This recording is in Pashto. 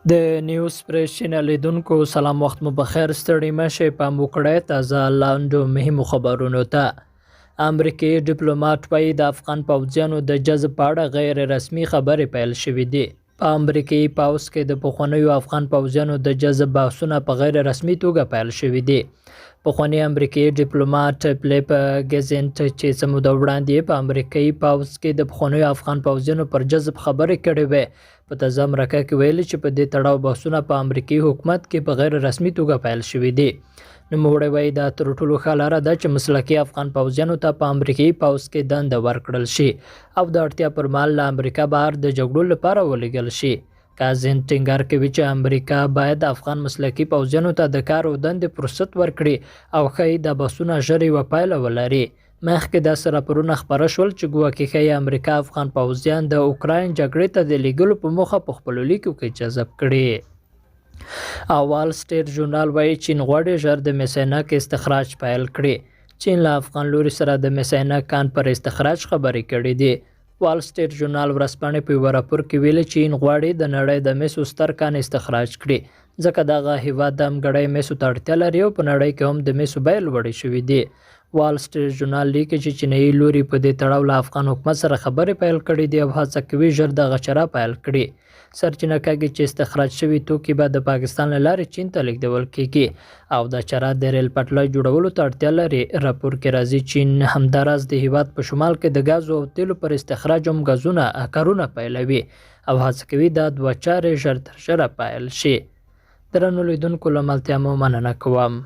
د نیوز پریس چینل لیدونکو سلام، وخت مو بخیر. ستړي مشه پام وکړئ تازه لاندو مهمو خبرونو ته. امریکایي ډیپلوماټ وايي د افغان پوځیانو د جذب په اړه غیر رسمي خبرې پیل شوې دي. په امریکایي پوځ کې د پخوانیو افغان پوځیانو د جذب بحثونه په غیر رسمي توګه پیل شوي دي. پخوانی امریکایي ډیپلوماټ فلیپ ګزینټ چې څه موده وړاندې په امریکایي پوځ کې د پخوانیو افغان پوځیانو پر جذب خبرې کړې وې، په تازه مرکه کې ویلي چې په دې تړاو بحثونه په امریکایي حکومت کې په غیر رسمي توګه پیل شوي دي. نوموړی وایي دا تر ټولو ښه لاره ده چې مسلکي افغان پوځیانو ته په امریکایي پوځ کې دنده ورکړل شي او د اړتیا پر مهال له امریکا بهر د جګړو لپاره ولېږل شي. کازین ټینګار کوي چې امریکا باید افغان مسلکي پوځیانو ته د کار او دندې فرصت ورکړي او ښایي دا بحثونه ژر یوه پایله ولري. مخکې داسې راپورونه خپاره شول چې ګواکې ښایي امریکا افغان پوځیان د اوکراین جګړې ته د لیږلو په موخه په خپلو لیکو کې جذب کړي. او وال سټریټ ژورنال وایي چین غواړي ژر د میساینک استخراج پیل کړي. چین له افغان لوري سره د میساینک کان پر استخراج خبرې کړې دي. وال سټریټ ژورنال ورځپاڼې په یوه راپور کې ویلي چین غواړي د نړۍ د مسو ستر کان استخراج کړي، ځکه دغه هیواد د همګړۍ مسو ته اړتیا لري او په نړۍ کې هم د مسو بیې لوړې شوي دي. وال سټریټ ژورنال لیکي چې چینایي لوري په دې تړاو له افغان حکومت سره خبرې پیل کړې دي او هڅه کوي ژر دغه چاره پیل کړي. سرچینه کاږي چې استخراج شوي توکي به د پاکستان له لارې چین ته لیږدول کیږي او دا چاره د ریل پټلۍ جوړولو ته اړتیا لري. راپور کې راځي چین همداراز د هیواد په شمال کې د ګازو او تیلو پر استخراج هم کارونه پیلوي او هڅه کوي دا دوه چارې ژر تر ژره پیل شي. درنو لیدونکو له ملتیا مو مننه کوم.